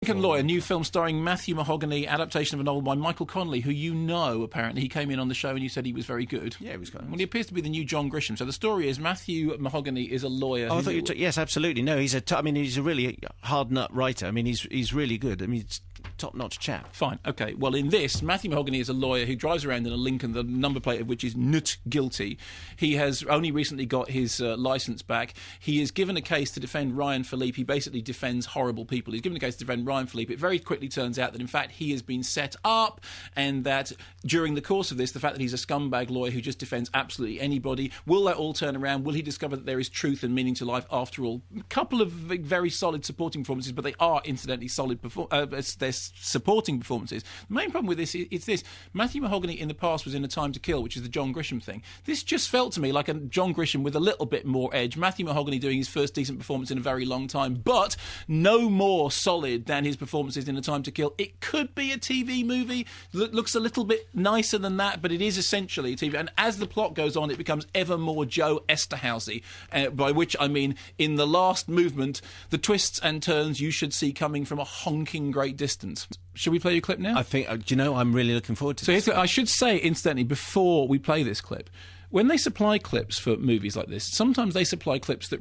American Lawyer, new film starring Matthew Mahogany, adaptation of a novel by Michael Connelly, who you know, apparently. He came in on the show and you said he was very good. Yeah, he was good. Well, he appears to be the new John Grisham. So the story is Matthew Mahogany is a lawyer. Oh, I thought you yes, absolutely. No, he's a really hard-nut writer. I mean, he's really good. I mean, he's top-notch chap. Fine, okay. Well, in this, Matthew Mahogany is a lawyer who drives around in a Lincoln, the number plate of which is not guilty. He has only recently got his licence back. He is given a case to defend Ryan Philippe. He basically defends horrible people. He's given a case to defend Ryan Philippe. It very quickly turns out that, in fact, he has been set up, and that during the course of this, the fact that he's a scumbag lawyer who just defends absolutely anybody, will that all turn around? Will he discover that there is truth and meaning to life after all? A couple of very solid supporting performances, but they are, incidentally, solid they're supporting performances. The main problem with this is this. Matthew Mahogany in the past was in A Time to Kill, which is the John Grisham thing. This just felt to me like a John Grisham with a little bit more edge. Matthew Mahogany doing his first decent performance in a very long time, but no more solid than his performances in A Time to Kill. It could be a TV movie. Looks a little bit nicer than that, but it is essentially a TV. And as the plot goes on, it becomes ever more Joe Esterhazy, by which I mean in the last movement, the twists and turns you should see coming from a honking great distance. Should we play your clip now? I think, I'm really looking forward to this. So I should say, incidentally, before we play this clip, when they supply clips for movies like this, sometimes they supply clips that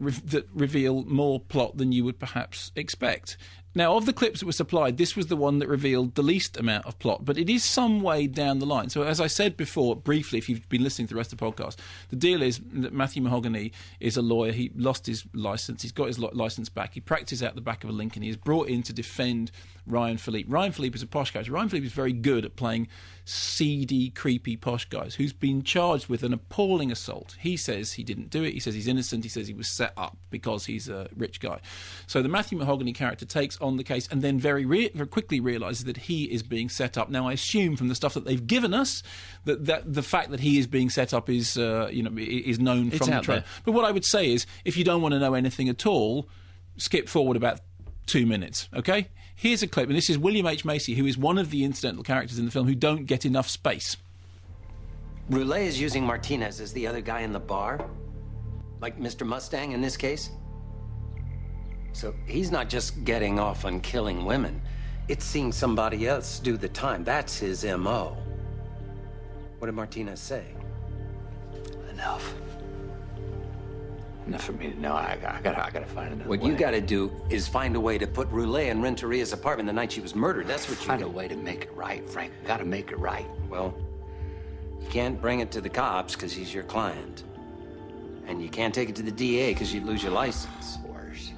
reveal more plot than you would perhaps expect. Now, of the clips that were supplied, this was the one that revealed the least amount of plot, but it is some way down the line. So, as I said before, briefly, if you've been listening to the rest of the podcast, the deal is that Matthew Mahogany is a lawyer. He lost his licence. He's got his licence back. He practiced out the back of a Lincoln. He is brought in to defend Ryan Philippe. Ryan Philippe is a posh character. Ryan Philippe is very good at playing seedy, creepy posh guys who's been charged with an appalling assault. He says he didn't do it. He says he's innocent. He says he was set up because he's a rich guy. So the Matthew Mahogany character takes on the case and then very quickly realises that he is being set up. Now, I assume from the stuff that they've given us that the fact that he is being set up is is known from the trailer. But what I would say is, if you don't want to know anything at all, skip forward about 2 minutes, okay? Here's a clip, and this is William H. Macy, who is one of the incidental characters in the film who don't get enough space. Roulet is using Martinez as the other guy in the bar? Like Mr. Mustang in this case? So he's not just getting off on killing women. It's seeing somebody else do the time. That's his M.O. What did Martinez say? Enough. Enough for me to know. I gotta find another way. What you gotta do is find a way to put Roulet in Renteria's apartment the night she was murdered. That's what you Find a way to make it right, Frank. Gotta make it right. Well, you can't bring it to the cops because he's your client. And you can't take it to the DA because you'd lose your license. Worse.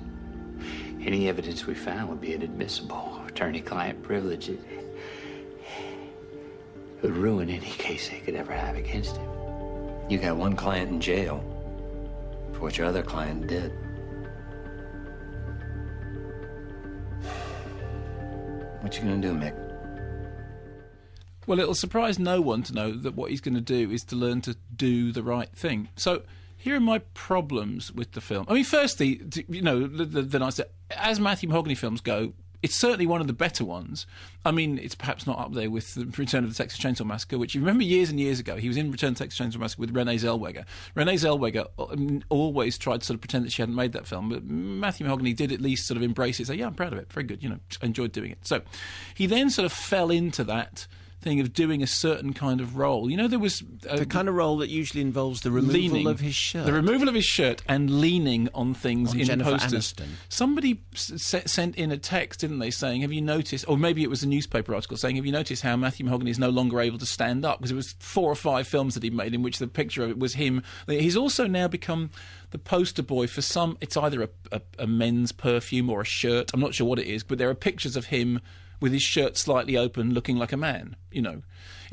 Any evidence we found would be inadmissible. Attorney-client privilege. It would ruin any case they could ever have against him. You got one client in jail for what your other client did. What you gonna do, Mick? Well, it'll surprise no one to know that what he's going to do is to learn to do the right thing. So here are my problems with the film. I mean, firstly, the nice, as Matthew Mahogany films go, it's certainly one of the better ones. I mean, it's perhaps not up there with the Return of the Texas Chainsaw Massacre, which you remember years and years ago, he was in Return of the Texas Chainsaw Massacre with Renee Zellweger. Renee Zellweger always tried to sort of pretend that she hadn't made that film, but Matthew Mahogany did at least sort of embrace it, say, yeah, I'm proud of it, very good, enjoyed doing it. So he then sort of fell into that thing of doing a certain kind of role. There was the kind of role that usually involves the removal of his shirt. The removal of his shirt and leaning on things in Jennifer posters. Aniston. Somebody sent in a text, didn't they, saying, have you noticed, or maybe it was a newspaper article saying, have you noticed how Matthew Mahogany is no longer able to stand up? Because it was 4 or 5 films that he made in which the picture of it was him. He's also now become the poster boy for it's either a men's perfume or a shirt. I'm not sure what it is, but there are pictures of him with his shirt slightly open, looking like a man, in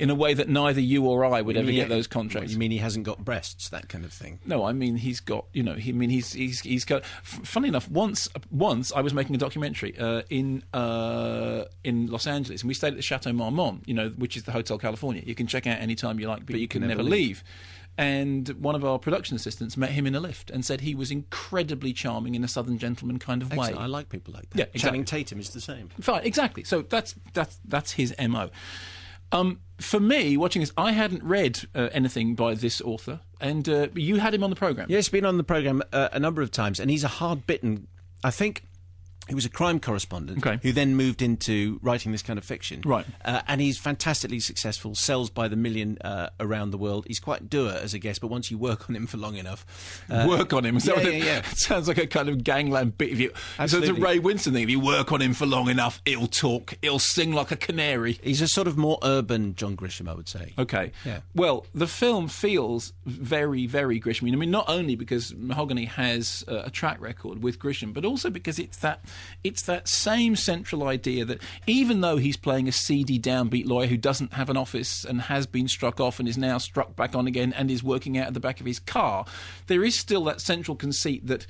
a way that neither you or I would ever get those contracts. You mean he hasn't got breasts, that kind of thing? No, I mean he's got, he's got. Funny enough, once I was making a documentary in Los Angeles, and we stayed at the Chateau Marmont, which is the Hotel California. You can check out any time you like, but you can never leave. And one of our production assistants met him in a lift and said he was incredibly charming in a Southern gentleman kind of way. I like people like that. Yeah, exactly. Channing Tatum is the same. Fine, exactly. So that's his MO. For me, watching this, I hadn't read anything by this author, and you had him on the programme. Yeah, he's been on the programme a number of times, and he's a hard-bitten. I think He was a crime correspondent Okay. who then moved into writing this kind of fiction. Right. And he's fantastically successful, sells by the million around the world. He's quite dour as a guest, but once you work on him for long enough... work on him? Is that yeah, what yeah. It sounds like a kind of gangland bit of you. So it's a Absolutely. Ray Winston thing. If you work on him for long enough, he'll talk. He'll sing like a canary. He's a sort of more urban John Grisham, I would say. Okay. Yeah. Well, the film feels very, very Grisham. I mean, not only because Mahogany has a track record with Grisham, but also because it's that same central idea that even though he's playing a seedy, downbeat lawyer who doesn't have an office and has been struck off and is now struck back on again and is working out at the back of his car, there is still that central conceit that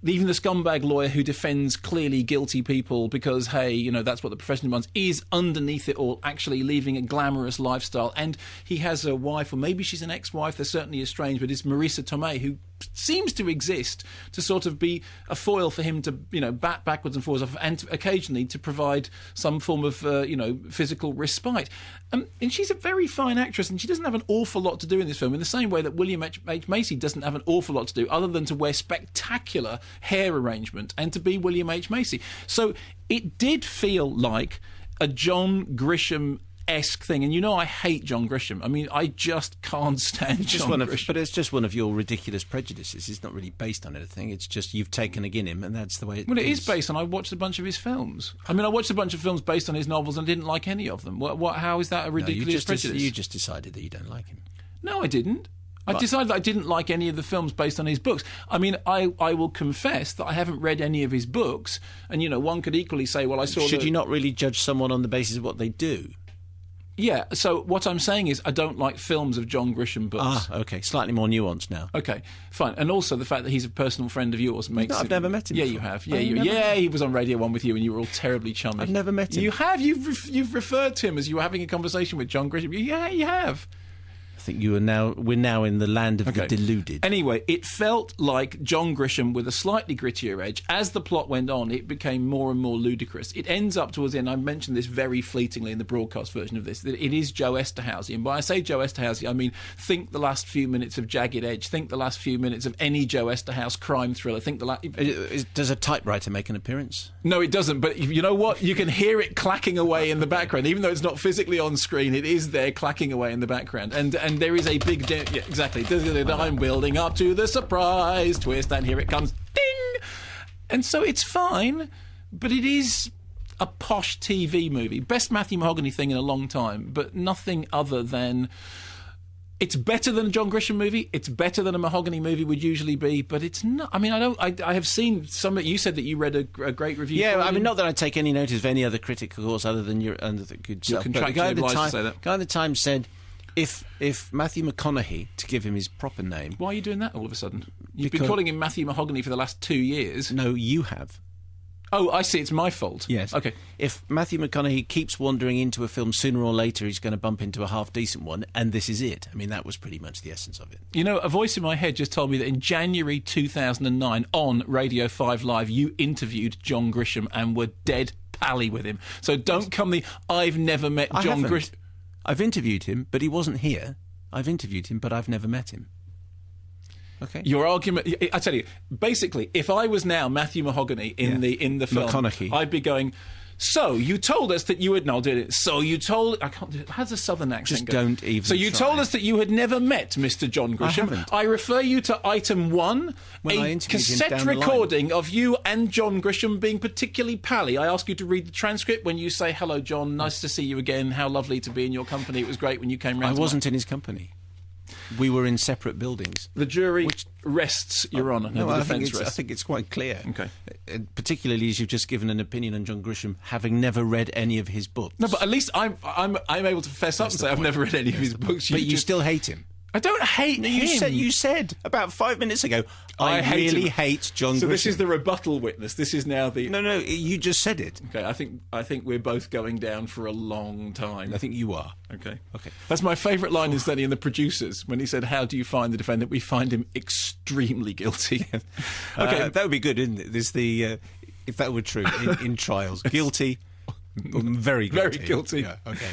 even the scumbag lawyer who defends clearly guilty people because, hey, you know, that's what the profession demands, is underneath it all actually leading a glamorous lifestyle. And he has a wife, or maybe she's an ex-wife, they're certainly estranged, but it's Marisa Tomei, who seems to exist to sort of be a foil for him to, you know, bat backwards and forwards, and occasionally to provide some form of, physical respite. And she's a very fine actress, and she doesn't have an awful lot to do in this film, in the same way that William H. Macy doesn't have an awful lot to do, other than to wear spectacular hair arrangement and to be William H. Macy. So it did feel like a John Grisham-esque thing. And you know I hate John Grisham. I mean, I just can't stand John Grisham. But it's just one of your ridiculous prejudices. It's not really based on anything. It's just you've taken a him, and that's the way it is. Well, it is based on... I watched a bunch of his films. I mean, I watched a bunch of films based on his novels and didn't like any of them. How is that a ridiculous prejudice? You just decided that you don't like him. No, I didn't. I decided that I didn't like any of the films based on his books. I mean, I will confess that I haven't read any of his books, and, you know, one could equally say, well, I saw... Should you not really judge someone on the basis of what they do? Yeah, so what I'm saying is I don't like films of John Grisham books. Ah, OK. Slightly more nuanced now. OK, fine. And also the fact that he's a personal friend of yours makes No, I've never met him Yeah, before. you have. Yeah, he was on Radio 1 with you and you were all terribly chummy. I've never met him. You have. You've referred to him as you were having a conversation with John Grisham. Yeah, you have. I think we're now in the land of the deluded. Anyway, it felt like John Grisham with a slightly grittier edge. As the plot went on, it became more and more ludicrous. It ends up towards the end, I mentioned this very fleetingly in the broadcast version of this, that it is Joe Esterhazy. And when I say Joe Esterhazy, I mean think the last few minutes of Jagged Edge, think the last few minutes of any Joe Esterhazy crime thriller, think the Does a typewriter make an appearance? No, it doesn't, but you know what? You can hear it clacking away in the background. Even though it's not physically on screen, it is there clacking away in the background. And there is a big... Yeah, exactly. I'm building up to the surprise twist, and here it comes. Ding! And so it's fine, but it is a posh TV movie. Best Matthew Mahogany thing in a long time, but nothing other than... It's better than a John Grisham movie. It's better than a Mahogany movie would usually be, but it's not. I mean, I have seen some... You said that you read a great review. Yeah, for it. I mean, not that I take any notice of any other critic, of course, other than your good self. You're contractually obliged to say that. Guy at the Times said... If Matthew McConaughey, to give him his proper name... Why are you doing that all of a sudden? You've been calling him Matthew Mahogany for the last 2 years. No, you have. Oh, I see. It's my fault. Yes. Okay. If Matthew McConaughey keeps wandering into a film, sooner or later he's going to bump into a half-decent one, and this is it. I mean, that was pretty much the essence of it. You know, a voice in my head just told me that in January 2009, on Radio 5 Live, you interviewed John Grisham and were dead pally with him. So don't come the, I've never met John Grisham... I've interviewed him, but he wasn't here. I've interviewed him, but I've never met him. Okay. Your argument, I tell you, basically, if I was now Matthew Mahogany in the film, McConaughey. I'd be going, so you told us that you had... No, I'll do it. So you told... I can't do it. How's a southern accent Just go? don't even So you try. told us that you had never met Mr. John Grisham. I haven't. I refer you to item 1, When I a interviewed him cassette down the line. recording of you and John Grisham being particularly pally. I ask you to read the transcript when you say, hello, John, nice to see you again. How lovely to be in your company. It was great when you came round. I wasn't in his company. We were in separate buildings. The jury rests, Your Honour. No, the I defence think rests. it's quite clear. Okay. Particularly as you've just given an opinion on John Grisham, having never read any of his books. No, but at least I'm able to fess up and say I've never read any of his books. But you still hate him. I don't hate him. You said about 5 minutes ago, I hate really him. hate John Grisham. So this is the rebuttal witness. This is now the... No, you just said it. Okay, I think we're both going down for a long time. I think you are. Okay. Okay. That's my favourite line is in The Producers, when he said, how do you find the defendant? We find him extremely guilty. Okay, that would be good, isn't it? There's the if that were true in trials, guilty, very guilty. Very guilty. Yeah, okay. Okay.